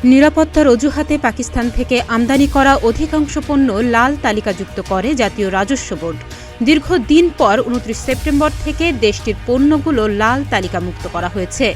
নিরাপত্তার অজুহাতে পাকিস্তান থেকে আমদানি করা অধিকাংশ পণ্য লাল তালিকাযুক্ত করে জাতীয় রাজস্ব বোর্ড। দীর্ঘদিন পর ২৯ সেপ্টেম্বর থেকে দেশটির পণ্যগুলো লাল তালিকামুক্ত করা হয়েছে।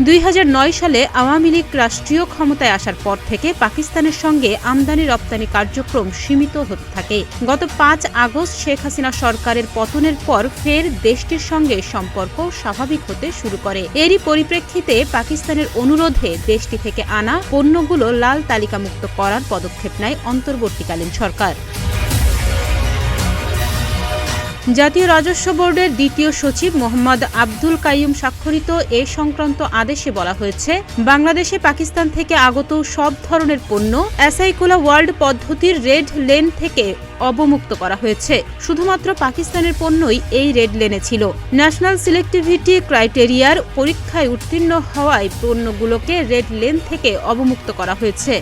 ২০০৯ সালে আওয়ামী লীগ রাষ্ট্রীয় ক্ষমতায় আসার পর থেকে পাকিস্তানের সঙ্গে আমদানি রপ্তানি কার্যক্রম সীমিত হতে থাকে। গত ৫ আগস্ট শেখ হাসিনা সরকারের পতনের পর ফের দেশটির সঙ্গে সম্পর্ক স্বাভাবিক হতে শুরু করে। এরই পরিপ্রেক্ষিতে পাকিস্তানের অনুরোধে দেশটি থেকে আনা পণ্যগুলো লাল তালিকামুক্ত করার পদক্ষেপ নেয় অন্তর্বর্তীকালীন সরকার। জাতীয় রাজস্ব বোর্ডের দ্বিতীয় সচিব মোহাম্মদ আব্দুল কাইয়ুম স্বাক্ষরিত এ সংক্রান্ত আদেশে বলা হয়েছে, বাংলাদেশে পাকিস্তান থেকে আগত সব ধরনের পণ্য অ্যাসাইকুলা ওয়ার্ল্ড পদ্ধতির রেড লেন থেকে অবমুক্ত করা হয়েছে। শুধুমাত্র পাকিস্তানের পণ্যই এই রেড লেনে ছিল। ন্যাশনাল সিলেক্টিভিটি ক্রাইটেরিয়ার পরীক্ষায় উত্তীর্ণ হওয়ায় পণ্যগুলোকে রেড লেন থেকে অবমুক্ত করা হয়েছে।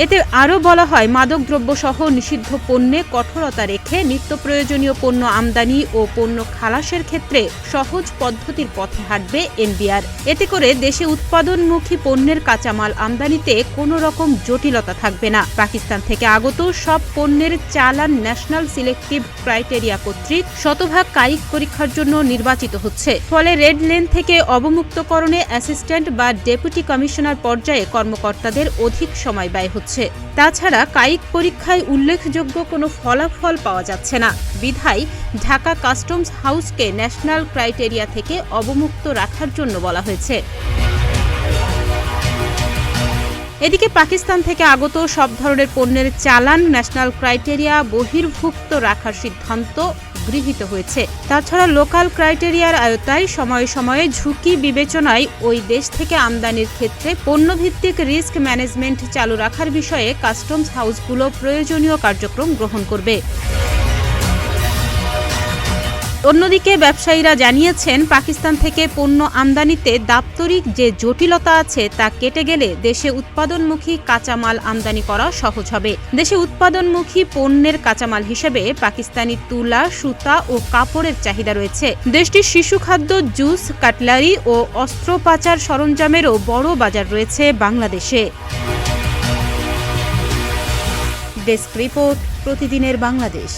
এতে আরও বলা হয়, মাদকদ্রব্যসহ নিষিদ্ধ পণ্যে কঠোরতা রেখে নিত্য প্রয়োজনীয় পণ্য আমদানি ও পণ্য খালাসের ক্ষেত্রে সহজ পদ্ধতির পথে হাঁটবে এনবিআর। এতে করে দেশে উৎপাদনমুখী পণ্যের কাঁচামাল আমদানিতে কোনো রকম জটিলতা থাকবে না। পাকিস্তান থেকে আগত সব পণ্যের চালান ন্যাশনাল সিলেক্টিভ ক্রাইটেরিয়া কর্তৃক শতভাগ কায়িক পরীক্ষার জন্য নির্বাচিত হচ্ছে। ফলে রেড লেন থেকে অবমুক্তকরণে অ্যাসিস্ট্যান্ট বা ডেপুটি কমিশনার পর্যায়ে কর্মকর্তাদের অধিক সময় ব্যয় হচ্ছে। তাছাড়া কায়িক পরীক্ষায় উল্লেখযোগ্য কোনো ফলাফল পাওয়া যাচ্ছে না। বিধায় ঢাকা কাস্টমস হাউসকে ন্যাশনাল ক্রাইটেরিয়া থেকে অবমুক্ত রাখার জন্য বলা হয়েছে। এদিকে পাকিস্তান থেকে আগত সব ধরনের পণ্যের চালান ন্যাশনাল ক্রাইটেরিয়া বহির্ভুক্ত রাখার সিদ্ধান্ত গৃহীত হয়েছে। তাছাড়া লোকাল ক্রাইটেরিয়ার আওতায় সময়ে সময়ে ঝুঁকি বিবেচনায় ওই দেশ থেকে আমদানির ক্ষেত্রে পণ্যভিত্তিক রিস্ক ম্যানেজমেন্ট চালু রাখার বিষয়ে কাস্টমস হাউসগুলো প্রয়োজনীয় কার্যক্রম গ্রহণ করবে। অন্যদিকে ব্যবসায়ীরা জানিয়েছেন, পাকিস্তান থেকে পণ্য আমদানিতে দাপ্তরিক যে জটিলতা আছে তা কেটে গেলে দেশে উৎপাদনমুখী কাঁচামাল আমদানি করা সহজ হবে। দেশে উৎপাদনমুখী পণ্যের কাঁচামাল হিসেবে পাকিস্তানি তুলা, সুতা ও কাপড়ের চাহিদা রয়েছে। দেশটির শিশু খাদ্য, জুস, কাটলারি ও অস্ত্রোপচার সরঞ্জামেরও বড় বাজার রয়েছে বাংলাদেশে। ডেস্ক রিপোর্ট, প্রতিদিনের বাংলাদেশ।